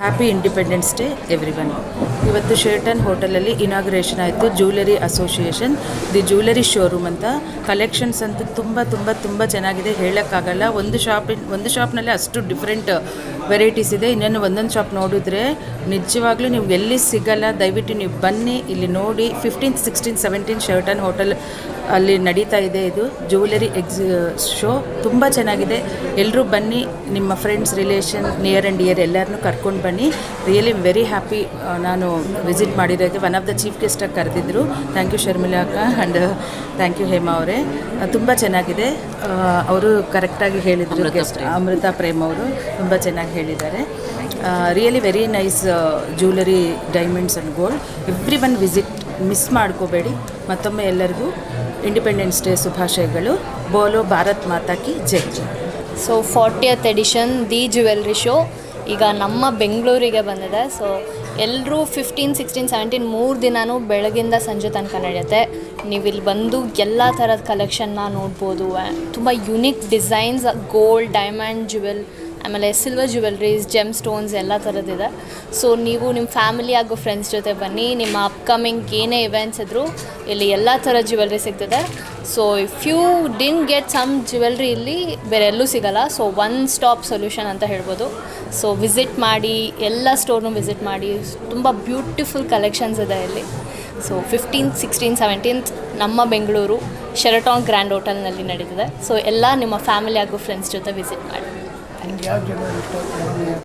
Happy independence day everyone. ಇವತ್ತು ಶೇರ್ಟನ್ ಹೋಟೆಲಲ್ಲಿ inauguration ಆಯಿತು. Jewellery association the jewellery showroom ಅಂತ. ಕಲೆಕ್ಷನ್ಸ್ ಅಂತೂ ತುಂಬ ಚೆನ್ನಾಗಿದೆ, ಹೇಳೋಕ್ಕಾಗಲ್ಲ. ಒಂದು ಶಾಪ್ನಲ್ಲಿ ಅಷ್ಟು ಡಿಫ್ರೆಂಟ್ ವೆರೈಟೀಸ್ ಇದೆ. ಇನ್ನೇನು ಒಂದೊಂದು ಶಾಪ್ ನೋಡಿದ್ರೆ ನಿಜವಾಗ್ಲೂ ನೀವು ಎಲ್ಲಿ ಸಿಗಲ್ಲ. ದಯವಿಟ್ಟು ನೀವು ಬನ್ನಿ, ಇಲ್ಲಿ ನೋಡಿ. 15th, 16th, 17th ಶೇರ್ಟನ್ ಹೋಟೆಲ್ ಅಲ್ಲಿ ನಡೀತಾ ಇದೆ ಇದು ಜ್ಯುವೆಲರಿ ಶೋ. ತುಂಬ ಚೆನ್ನಾಗಿದೆ. ಎಲ್ಲರೂ ಬನ್ನಿ, ನಿಮ್ಮ friends, relation, near and dear ಎಲ್ಲರನ್ನೂ ಕರ್ಕೊಂಡು ಬನ್ನಿ. Really very happy. ನಾನು ವಿಸಿಟ್ ಮಾಡಿರೋಕ್ಕೆ ಒನ್ ಆಫ್ ದ ಚೀಫ್ ಗೆಸ್ಟಾಗಿ ಕರೆದಿದ್ದರು. ಥ್ಯಾಂಕ್ ಯು ಶರ್ಮಿಳಾ ಅಕ್ಕ ಆ್ಯಂಡ್ ಥ್ಯಾಂಕ್ ಯು ಹೇಮಾ ಅವರೇ. ತುಂಬ ಚೆನ್ನಾಗಿದೆ. ಅವರು ಕರೆಕ್ಟಾಗಿ ಹೇಳಿದರು. ಗೆಸ್ಟ್ ಅಮೃತ ಪ್ರೇಮ್ ಅವರು ತುಂಬ ಚೆನ್ನಾಗಿ ಹೇಳಿದ್ದಾರೆ. Really very nice jewellery, diamonds and gold. Every one visit, miss ಮಾಡ್ಕೋಬೇಡಿ. ಮತ್ತೊಮ್ಮೆ ಎಲ್ಲರಿಗೂ ಇಂಡಿಪೆಂಡೆನ್ಸ್ ಡೇ ಶುಭಾಶಯಗಳು. ಬೋಲೋ ಭಾರತ್ ಮಾತಾ ಕಿ ಜೈ. So 40th edition the jewellery show ಈಗ ನಮ್ಮ ಬೆಂಗಳೂರಿಗೆ ಬಂದಿದೆ. ಸೊ ಎಲ್ಲರೂ 15, 16, 17 3 ದಿನವೂ ಬೆಳಗಿಂದ ಸಂಜೆ ತನಕ ನಡೆಯುತ್ತೆ. ನೀವು ಇಲ್ಲಿ ಬಂದು ಎಲ್ಲ ಥರದ ಕಲೆಕ್ಷನ್ನ ನೋಡ್ಬೋದು. ತುಂಬ ಯುನೀಕ್ ಡಿಸೈನ್ಸ್, ಗೋಲ್ಡ್, ಡೈಮಂಡ್, ಆಮೇಲೆ ಸಿಲ್ವರ್ ಜ್ಯುವೆಲ್ರೀಸ್, ಜೆಮ್ ಸ್ಟೋನ್ಸ್ ಎಲ್ಲ ಥರದ್ದಿದೆ. ಸೊ ನೀವು ನಿಮ್ಮ ಫ್ಯಾಮಿಲಿ ಹಾಗೂ ಫ್ರೆಂಡ್ಸ್ ಜೊತೆ ಬನ್ನಿ. ನಿಮ್ಮ ಅಪ್ಕಮಿಂಗ್ ಏನೇ ಇವೆಂಟ್ಸ್ ಇದ್ದರೂ ಇಲ್ಲಿ ಎಲ್ಲ ಥರ ಜ್ಯುವೆಲ್ರಿ ಸಿಗ್ತದೆ. So if you didn't get some jewellery ಇಲ್ಲಿ ಬೇರೆ ಎಲ್ಲೂ ಸಿಗೋಲ್ಲ. ಸೊ ಒನ್ ಸ್ಟಾಪ್ ಸೊಲ್ಯೂಷನ್ ಅಂತ ಹೇಳ್ಬೋದು. ಸೊ ವಿಸಿಟ್ ಮಾಡಿ, ಎಲ್ಲ ಸ್ಟೋರ್ನೂ ವಿಸಿಟ್ ಮಾಡಿ. ತುಂಬ ಬ್ಯೂಟಿಫುಲ್ ಕಲೆಕ್ಷನ್ಸ್ ಇದೆ ಇಲ್ಲಿ. ಸೊ 15th, 16th, 17th ನಮ್ಮ ಬೆಂಗಳೂರು ಶೆರಟಾನ್ ಗ್ರ್ಯಾಂಡ್ ಹೋಟೆಲ್ನಲ್ಲಿ ನಡೀತಿದೆ. ಸೊ ಎಲ್ಲ ನಿಮ್ಮ ಫ್ಯಾಮಿಲಿ ಹಾಗೂ ಫ್ರೆಂಡ್ಸ್ ಜೊತೆ ವಿಸಿಟ್ ಮಾಡಿ.